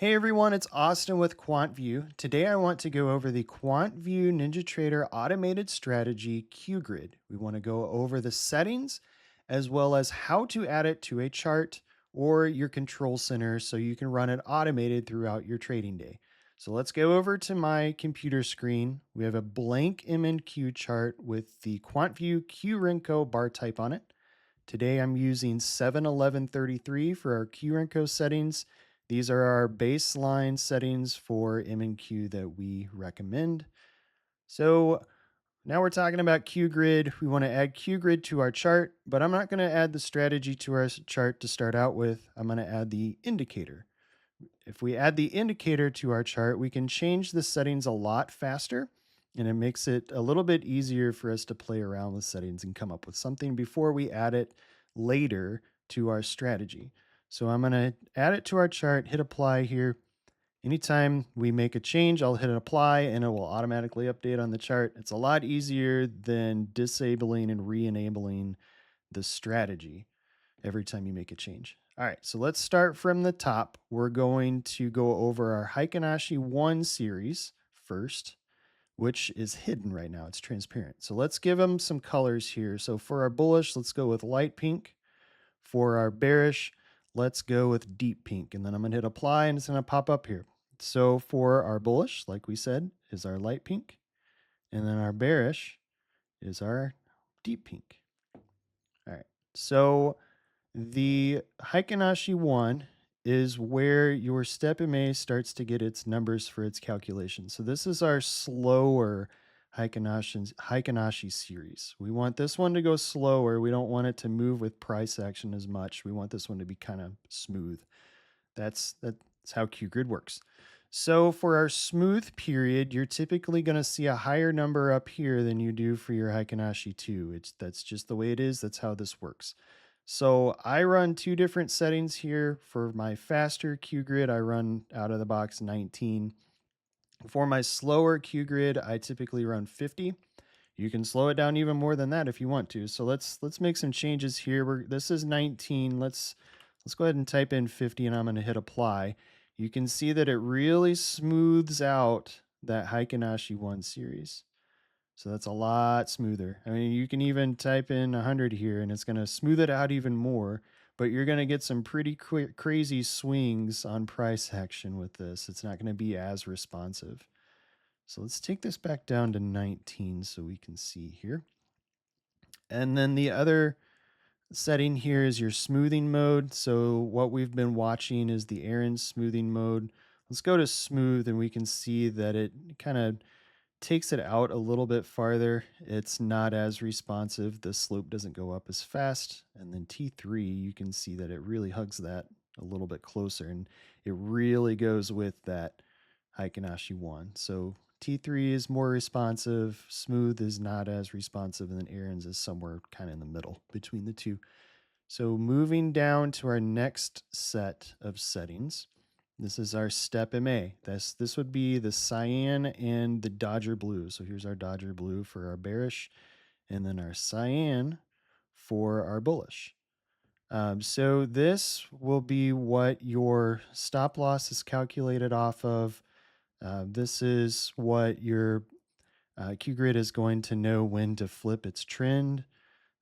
Hey everyone, it's Austin with QuantVue. Today I want to go over the QuantVue NinjaTrader automated strategy Qgrid. We want to go over the settings as well as how to add it to a chart or your control center so you can run it automated throughout your trading day. So let's go over to my computer screen. We have a blank MNQ chart with the QuantVue QRenko bar type on it. Today I'm using 71133 for our QRenko settings. These are our baseline settings for M&Q that we recommend. So now we're talking about Qgrid. We want to add Qgrid to our chart, but I'm not going to add the strategy to our chart to start out with. I'm going to add the indicator. If we add the indicator to our chart, we can change the settings a lot faster, and it makes it a little bit easier for us to play around with settings and come up with something before we add it later to our strategy. So I'm going to add it to our chart, hit apply here. Anytime we make a change, I'll hit apply and it will automatically update on the chart. It's a lot easier than disabling and re-enabling the strategy every time you make a change. All right, so let's start from the top. We're going to go over our Hinachi 1 series first, which is hidden right now. It's transparent. So let's give them some colors here. So for our bullish, let's go with light pink. For our bearish, let's go with deep pink. And then I'm going to hit apply and it's going to pop up here. So for our bullish, like we said, is our light pink. And then our bearish is our deep pink. All right. So the Hikinashi 1 is where your step MA starts to get its numbers for its calculation. So this is our slower Hikinashi series. We want this one to go slower. We don't want it to move with price action as much. We want this one to be kind of smooth. That's how Qgrid works. So for our smooth period, you're typically going to see a higher number up here than you do for your Hikinashi 2. That's just the way it is. That's how this works. So I run two different settings here. For my faster Qgrid, I run out of the box 19. For my slower Qgrid, I typically run 50. You can slow it down even more than that if you want to. So let's make some changes here. This is 19. Let's go ahead and type in 50 and I'm going to hit apply. You can see that it really smooths out that Hikinashi 1 series. So that's a lot smoother. I mean, you can even type in 100 here and it's going to smooth it out even more, but you're going to get some pretty crazy swings on price action with this. It's not going to be as responsive. So let's take this back down to 19 so we can see here. And then the other setting here is your smoothing mode. So what we've been watching is the Aaron smoothing mode. Let's go to smooth and we can see that it kind of takes it out a little bit farther. It's not as responsive. The slope doesn't go up as fast. And then T3, you can see that it really hugs that a little bit closer and it really goes with that Hikinashi 1. So T3 is more responsive, smooth is not as responsive, and then Aaron's is somewhere kind of in the middle between the two. So moving down to our next set of settings, this is our step MA. This would be the cyan and the Dodger blue. So here's our Dodger blue for our bearish, and then our cyan for our bullish. So this will be what your stop loss is calculated off of. This is what your Qgrid is going to know when to flip its trend.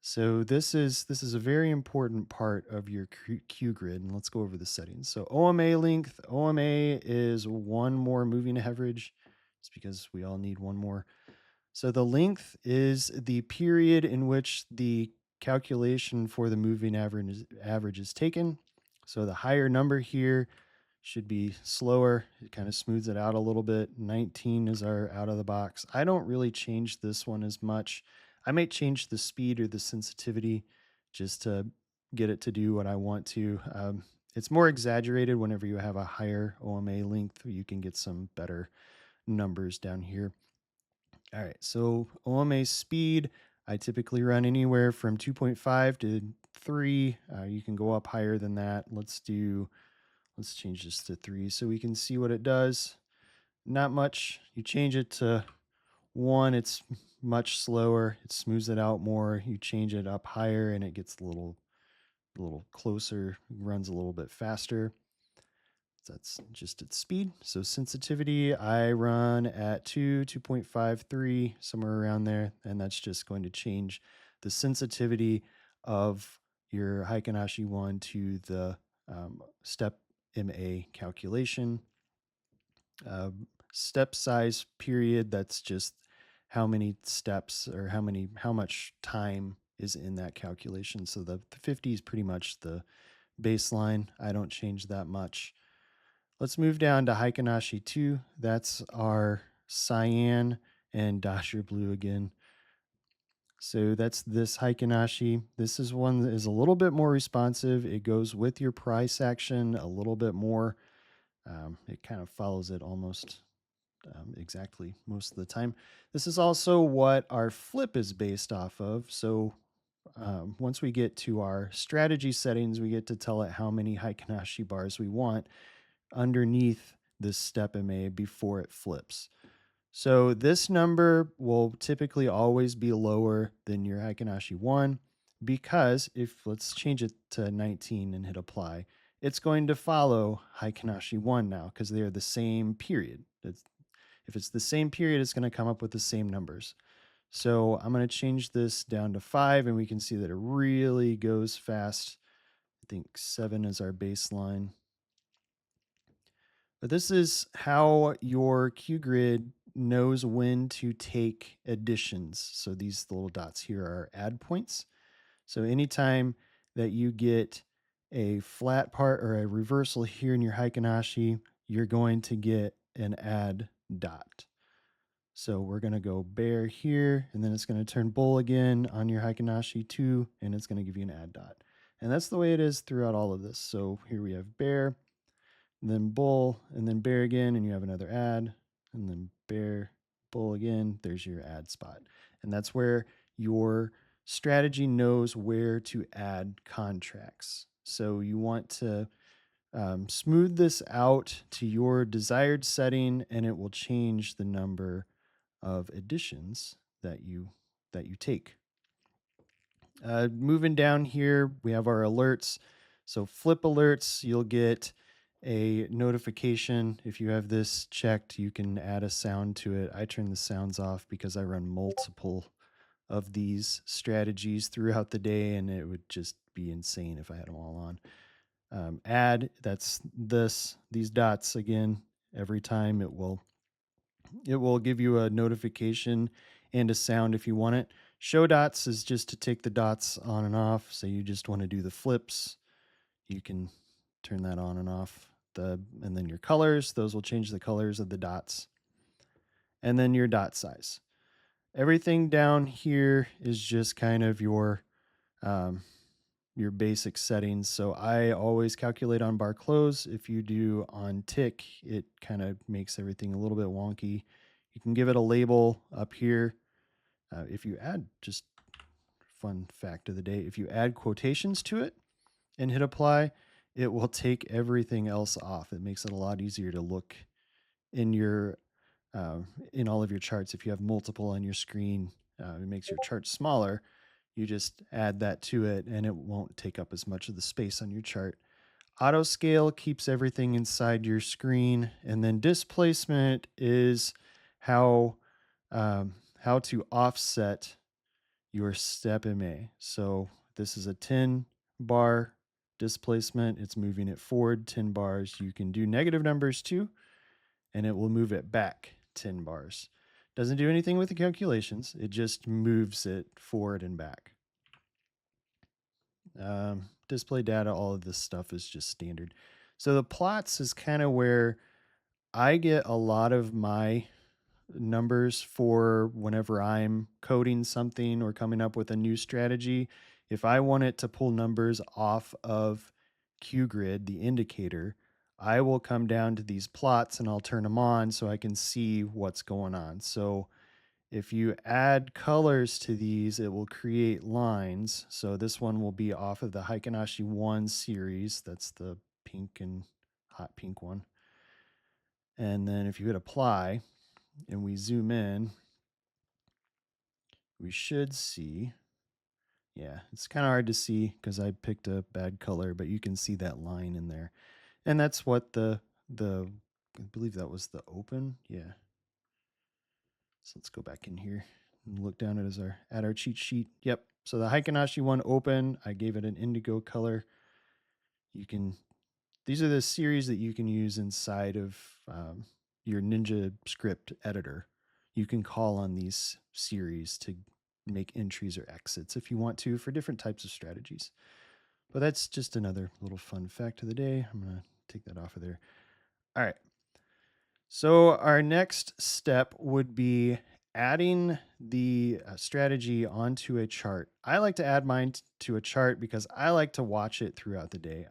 So this is a very important part of your Qgrid, and let's go over the settings. So OMA length, OMA is one more moving average, just because we all need one more. So the length is the period in which the calculation for the moving average is taken. So the higher number here should be slower. It kind of smooths it out a little bit. 19 is our out of the box. I don't really change this one as much. I might change the speed or the sensitivity just to get it to do what I want to. It's more exaggerated whenever you have a higher OMA length. You can get some better numbers down here. All right, so OMA speed, I typically run anywhere from 2.5 to 3. You can go up higher than that. Let's change this to 3 so we can see what it does. Not much. You change it to 1, it's much slower. It smooths it out more. You change it up higher and it gets a little closer, runs a little bit faster. That's just its speed. So sensitivity, I run at 2.53, somewhere around there. And that's just going to change the sensitivity of your Hikinashi 1 to the step MA calculation. Step size period, that's just how many steps or how much time is in that calculation. So the 50 is pretty much the baseline. I don't change that much. Let's move down to Hikinashi 2. That's our cyan and Dasher blue again. So that's this Hikinashi. This is one that is a little bit more responsive. It goes with your price action a little bit more. It kind of follows it almost exactly most of the time. This is also what our flip is based off of. So once we get to our strategy settings, we get to tell it how many Hikinashi bars we want underneath this step MA before it flips. So this number will typically always be lower than your Hikinashi 1 because if let's change it to 19 and hit apply, it's going to follow Hikinashi 1 now because they are the same period. If it's the same period, it's going to come up with the same numbers. So I'm going to change this down to 5 and we can see that it really goes fast. I think 7 is our baseline. But this is how your Qgrid knows when to take additions. So these little dots here are add points. So anytime that you get a flat part or a reversal here in your Hikinashi, you're going to get an add dot. So we're going to go bear here, and then it's going to turn bull again on your Hikinashi 2, and it's going to give you an add dot. And that's the way it is throughout all of this. So here we have bear, and then bull, and then bear again, and you have another add, and then bear, bull again. There's your add spot. And that's where your strategy knows where to add contracts. So you want to smooth this out to your desired setting, and it will change the number of additions that you take. Moving down here, we have our alerts. So flip alerts, you'll get a notification. If you have this checked, you can add a sound to it. I turn the sounds off because I run multiple of these strategies throughout the day, and it would just be insane if I had them all on. Add, that's these dots again. Every time it will give you a notification and a sound if you want it. Show dots is just to take the dots on and off. So you just want to do the flips. You can turn that on and off. And then your colors, those will change the colors of the dots. And then your dot size. Everything down here is just kind of your basic settings. So I always calculate on bar close. If you do on tick, it kind of makes everything a little bit wonky. You can give it a label up here. If you add, just fun fact of the day, if you add quotations to it and hit apply, it will take everything else off. It makes it a lot easier to look in your in all of your charts. If you have multiple on your screen, it makes your chart smaller. You just add that to it and it won't take up as much of the space on your chart. Auto scale keeps everything inside your screen, and then displacement is how to offset your step MA. So this is a 10 bar displacement. It's moving it forward 10 bars. You can do negative numbers too, and it will move it back 10 bars. Doesn't do anything with the calculations. It just moves it forward and back. Display data, all of this stuff is just standard. So the plots is kind of where I get a lot of my numbers for whenever I'm coding something or coming up with a new strategy. If I want it to pull numbers off of Qgrid, the indicator, I will come down to these plots and I'll turn them on so I can see what's going on. So if you add colors to these, it will create lines. So this one will be off of the Hikinashi 1 series. That's the pink and hot pink one. And then if you hit apply and we zoom in, we should see, yeah, it's kind of hard to see because I picked a bad color, but you can see that line in there. And that's what the I believe that was the open. Yeah. So let's go back in here and look down at our cheat sheet. Yep. So the Hinachi one open, I gave it an indigo color. You can, these are the series that you can use inside of your Ninja script editor. You can call on these series to make entries or exits if you want to for different types of strategies. But that's just another little fun fact of the day. I'm going to take that off of there. All right. So our next step would be adding the strategy onto a chart. I like to add mine to a chart because I like to watch it throughout the day.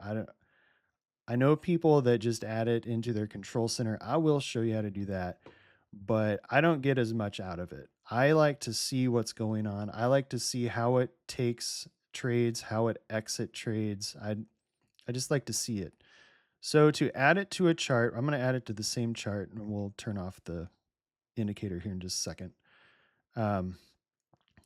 I know people that just add it into their control center. I will show you how to do that, but I don't get as much out of it. I like to see what's going on. I like to see how it takes trades, how it exit trades. I just like to see it. So to add it to a chart, I'm going to add it to the same chart, and we'll turn off the indicator here in just a second.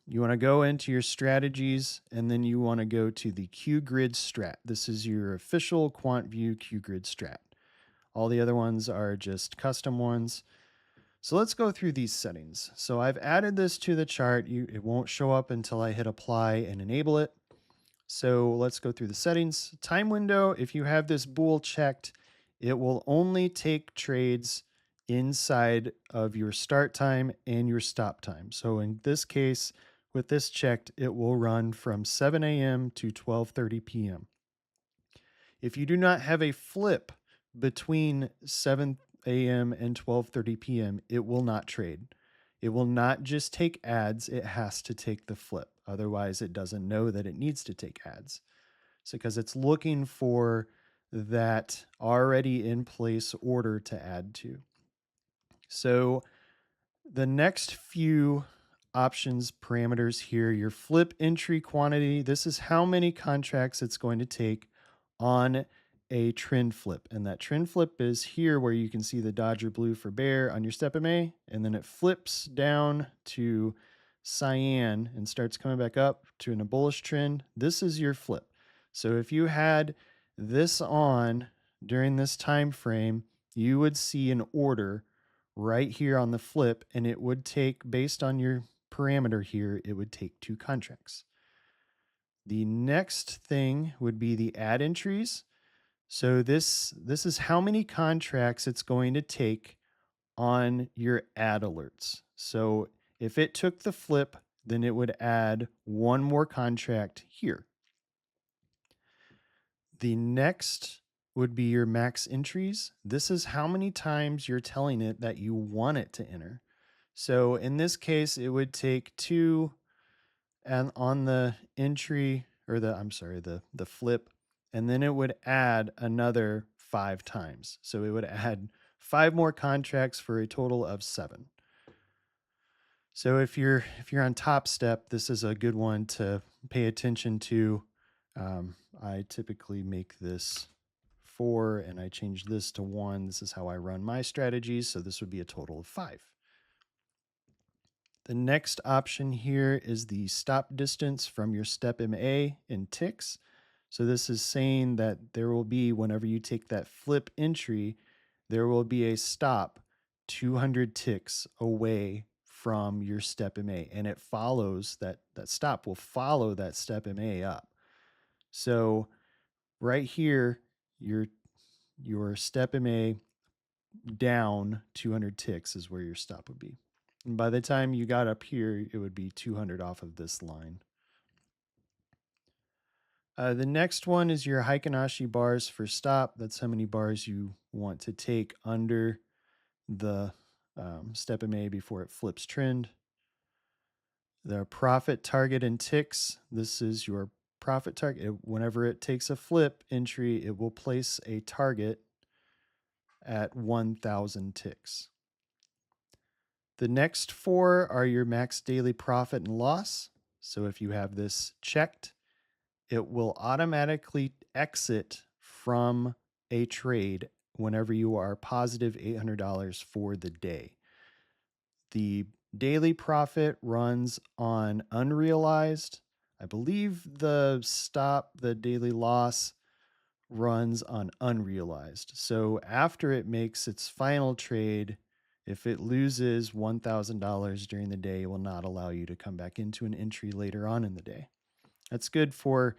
You want to go into your strategies, and then you want to go to the Qgrid strat. This is your official QuantVue Qgrid strat. All the other ones are just custom ones. So let's go through these settings. So I've added this to the chart. It won't show up until I hit apply and enable it. So let's go through the settings. Time window, if you have this bool checked, it will only take trades inside of your start time and your stop time. So in this case, with this checked, it will run from 7 a.m. to 12:30 p.m. If you do not have a flip between 7 a.m. and 12:30 p.m., it will not trade. It will not just take ads, it has to take the flip. Otherwise, it doesn't know that it needs to take ads. So because it's looking for that already in place order to add to. So the next few options parameters here, your flip entry quantity, this is how many contracts it's going to take on a trend flip. And that trend flip is here where you can see the Dodger blue for bear on your step MA, and then it flips down to cyan and starts coming back up to a bullish trend. This is your flip. So if you had this on during this time frame, you would see an order right here on the flip, and it would take, based on your parameter here, it would take 2 contracts. The next thing would be the add entries. So this is how many contracts it's going to take on your add alerts. So if it took the flip, then it would add 1 more contract here. The next would be your max entries. This is how many times you're telling it that you want it to enter. So in this case, it would take 2 and on the entry, or the flip, and then it would add another 5 times. So it would add 5 more contracts for a total of 7. So if you're on Top Step, this is a good one to pay attention to. I typically make this 4 and I change this to 1. This is how I run my strategies. So this would be a total of 5. The next option here is the stop distance from your step MA in ticks. So this is saying that there will be, whenever you take that flip entry, there will be a stop 200 ticks away from your step MA, and it follows that stop will follow that step MA up. So right here, your step MA down 200 ticks is where your stop would be. And by the time you got up here, it would be 200 off of this line. The next one is your Hinachi bars for stop. That's how many bars you want to take under the step MA before it flips trend. The profit target in ticks. This is your profit target. Whenever it takes a flip entry, it will place a target at 1,000 ticks. The next 4 are your max daily profit and loss. So if you have this checked, it will automatically exit from a trade whenever you are positive $800 for the day. The daily profit runs on unrealized. I believe the daily loss runs on unrealized. So after it makes its final trade, if it loses $1,000 during the day, it will not allow you to come back into an entry later on in the day. That's good for,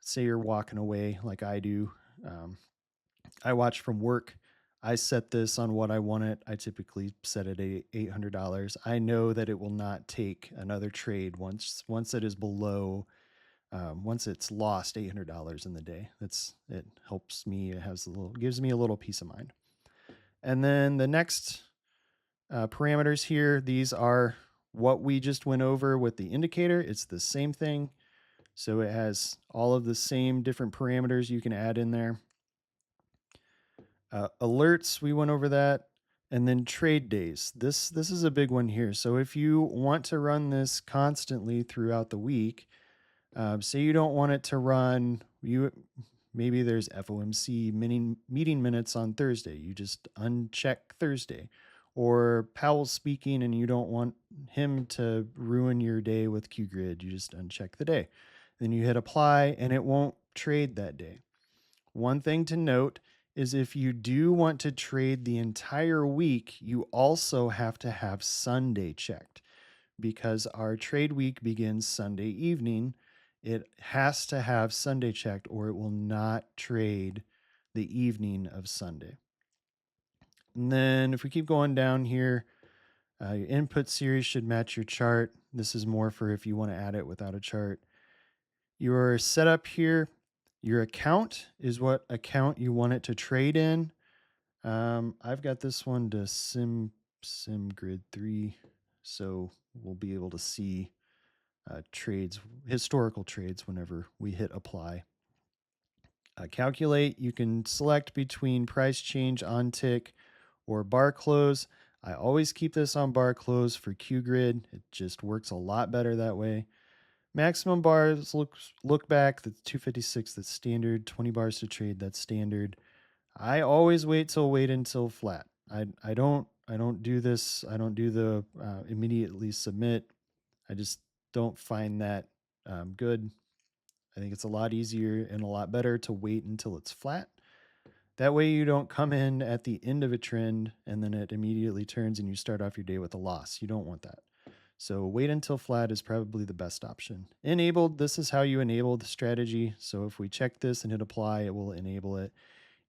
say, you're walking away like I do. Um, I watch from work. I set this on what I want it. I typically set it at $800. I know that it will not take another trade once it is below once it's lost $800 in the day. It helps me. It has a little gives me a little peace of mind. And then the next parameters here. These are what we just went over with the indicator. It's the same thing. So it has all of the same different parameters you can add in there. Alerts, we went over that. And then trade days. This is a big one here. So if you want to run this constantly throughout the week, say you don't want it to run, maybe there's FOMC meeting minutes on Thursday. You just uncheck Thursday. Or Powell's speaking and you don't want him to ruin your day with Qgrid. You just uncheck the day. Then you hit apply and it won't trade that day. One thing to note is if you do want to trade the entire week, you also have to have Sunday checked because our trade week begins Sunday evening. It has to have Sunday checked or it will not trade the evening of Sunday. And then if we keep going down here, your input series should match your chart. This is more for if you want to add it without a chart. Your setup here, your account is what account you want it to trade in. I've got this one to Qgrid 3, so we'll be able to see trades, historical trades, whenever we hit apply. Calculate, you can select between price change on tick or bar close. I always keep this on bar close for Qgrid. It just works a lot better that way. Maximum bars, look back, that's 256, that's standard. 20 bars to trade, that's standard. I always wait until flat. I don't do this. I don't do the immediately submit. I just don't find that good. I think it's a lot easier and a lot better to wait until it's flat. That way you don't come in at the end of a trend and then it immediately turns and you start off your day with a loss. You don't want that. So wait until flat is probably the best option. Enabled, this is how you enable the strategy. So if we check this and hit apply, it will enable it.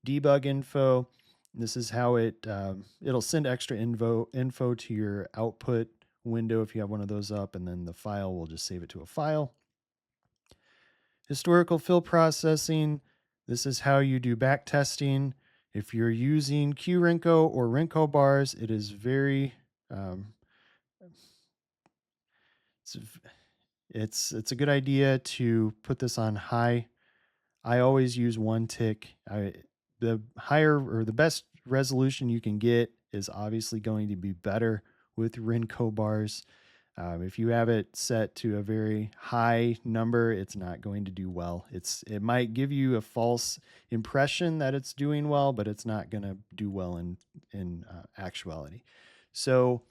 Debug info, this is how it'll send extra info to your output window if you have one of those up, and then the file will just save it to a file. Historical fill processing, this is how you do back testing. If you're using QRenko or Renko bars, it is very it's a good idea to put this on high. I always use one tick. The higher or the best resolution you can get is obviously going to be better with Renko bars. If you have it set to a very high number, it's not going to do well. It might give you a false impression that it's doing well, but it's not going to do well in actuality. So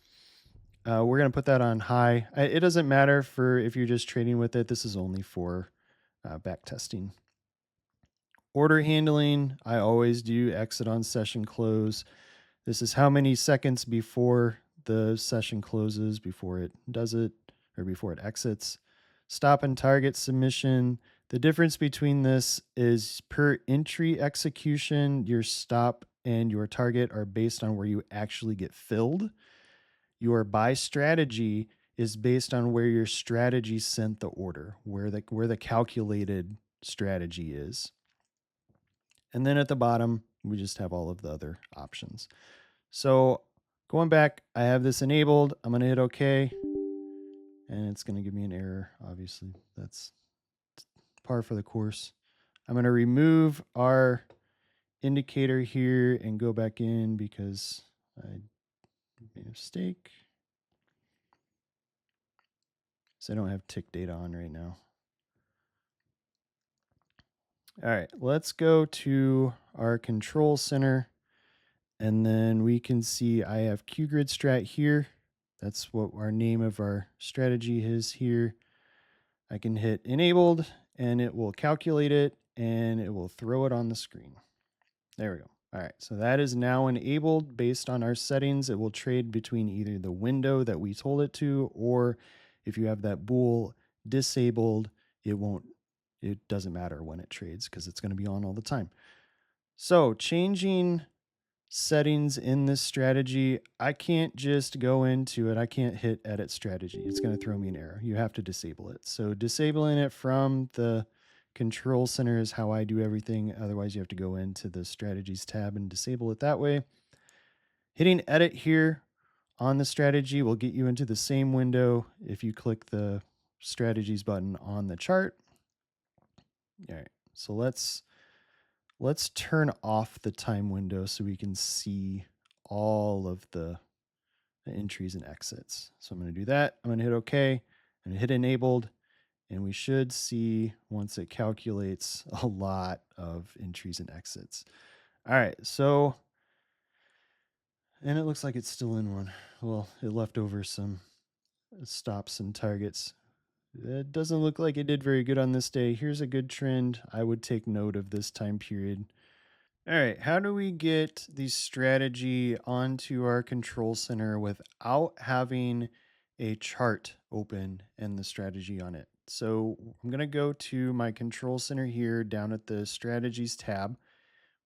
we're going to put that on high. It doesn't matter for if you're just trading with it. This is only for back testing. Order handling, I always do exit on session close. This is how many seconds before the session closes, before it does it, or before it exits. Stop and target submission. The difference between this is per entry execution, your stop and your target are based on where you actually get filled. Your buy strategy is based on where your strategy sent the order, where the calculated strategy is. And then at the bottom, we just have all of the other options. So going back, I have this enabled. I'm going to hit OK. And it's going to give me an error, obviously. That's par for the course. I'm going to remove our indicator here and go back in because I made a mistake. So I don't have tick data on right now. All right, let's go to our control center. And then we can see I have Qgrid strat here. That's what our name of our strategy is here. I can hit enabled and it will calculate it and it will throw it on the screen. There we go. All right, so that is now enabled based on our settings. It will trade between either the window that we told it to, or if you have that bool disabled, it doesn't matter when it trades because it's going to be on all the time. So changing settings in this strategy, I can't just go into it. I can't hit edit strategy. It's going to throw me an error. You have to disable it. So disabling it from the control center is how I do everything. Otherwise, you have to go into the strategies tab and disable it that way. Hitting edit here on the strategy will get you into the same window if you click the strategies button on the chart. All right, so let's turn off the time window so we can see all of the entries and exits. So I'm going to do that. I'm going to hit OK and hit enabled. And we should see once it calculates a lot of entries and exits. All right. So, and it looks like it's still in one. Well, it left over some stops and targets. It doesn't look like it did very good on this day. Here's a good trend. I would take note of this time period. All right, how do we get the strategy onto our control center without having a chart open and the strategy on it? So I'm going to go to my control center here down at the strategies tab.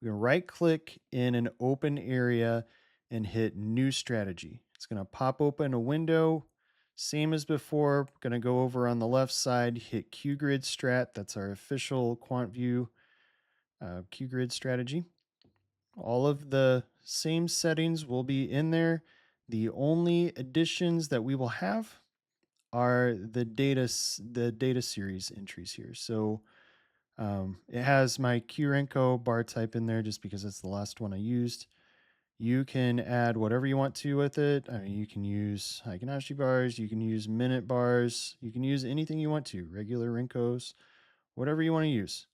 We're going to right click in an open area and hit new strategy. It's going to pop open a window. Same as before, going to go over on the left side, hit Qgrid strat. That's our official QuantVue Qgrid strategy. All of the same settings will be in there. The only additions that we will have are the data series entries here. So it has my QRenko bar type in there just because it's the last one I used. You can add whatever you want to with it. I mean, you can use Hinachi bars, you can use minute bars, you can use anything you want to, regular Renkos, whatever you want to use.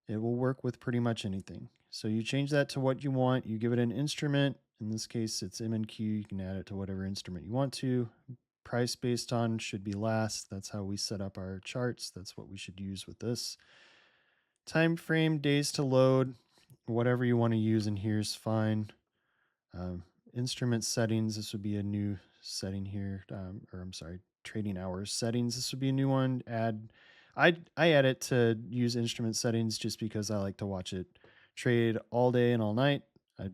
It will work with pretty much anything. So you change that to what you want. You give it an instrument. In this case, it's MNQ. You can add it to whatever instrument you want to. Price based on should be last. That's how we set up our charts. That's what we should use with this. Time frame, days to load, whatever you want to use in here is fine. Instrument settings, this would be a new setting here. Or I'm sorry, trading hours settings. This would be a new one. I add it to use instrument settings just because I like to watch it trade all day and all night. I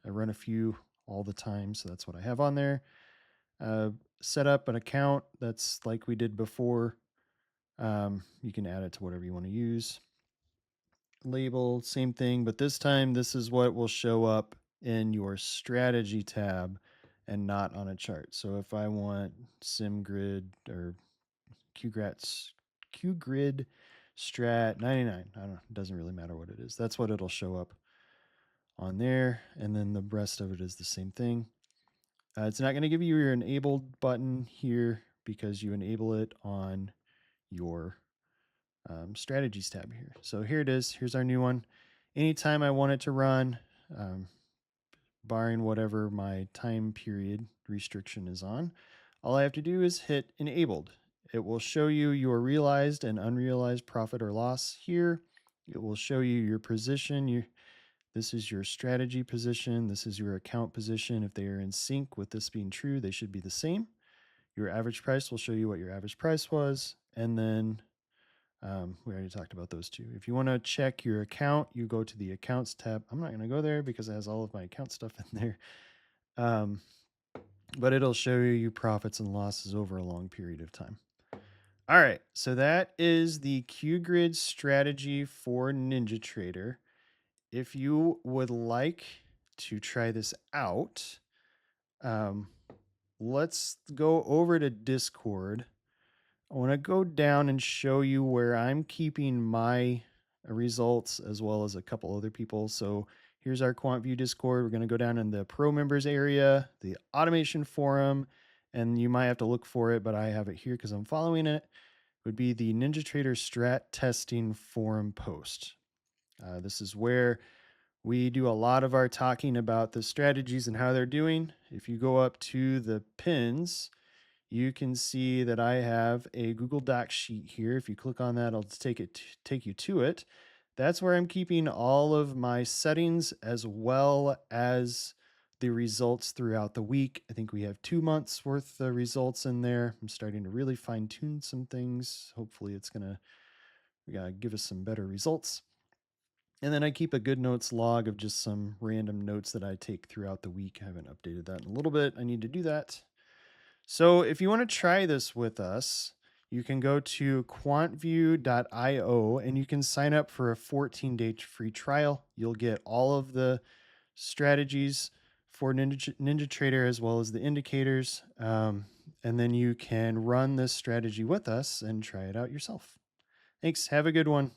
run a few all the time, so that's what I have on there. Set up an account that's like we did before. You can add it to whatever you want to use. Label, same thing, but this time this is what will show up in your strategy tab and not on a chart. So if I want SimGrid or Qgrid Strat 99, I don't know, it doesn't really matter what it is. That's what it'll show up on there. And then the rest of it is the same thing. It's not going to give you your enabled button here because you enable it on your strategies tab here. So here it is. Here's our new one. Anytime I want it to run, barring whatever my time period restriction is on, all I have to do is hit enabled. It will show you your realized and unrealized profit or loss here. It will show you your position. This is your strategy position. This is your account position. If they are in sync with this being true, they should be the same. Your average price will show you what your average price was. And then we already talked about those two. If you want to check your account, you go to the accounts tab. I'm not going to go there because it has all of my account stuff in there. But it'll show you your profits and losses over a long period of time. All right, so that is the Qgrid strategy for NinjaTrader. If you would like to try this out, let's go over to Discord. I want to go down and show you where I'm keeping my results as well as a couple other people. So here's our QuantVue Discord. We're going to go down in the pro members area, the automation forum, and you might have to look for it, but I have it here because I'm following it. Would be the NinjaTrader Strat Testing Forum post. This is where we do a lot of our talking about the strategies and how they're doing. If you go up to the pins, you can see that I have a Google Docs sheet here. If you click on that, I'll take you to it. That's where I'm keeping all of my settings as well as the results throughout the week. I think we have 2 months worth of results in there. I'm starting to really fine tune some things. Hopefully, it's going to give us some better results. And then I keep a good notes log of just some random notes that I take throughout the week. I haven't updated that in a little bit. I need to do that. So if you want to try this with us, you can go to quantvue.io and you can sign up for a 14-day free trial. You'll get all of the strategies for NinjaTrader as well as the indicators. And then you can run this strategy with us and try it out yourself. Thanks. Have a good one.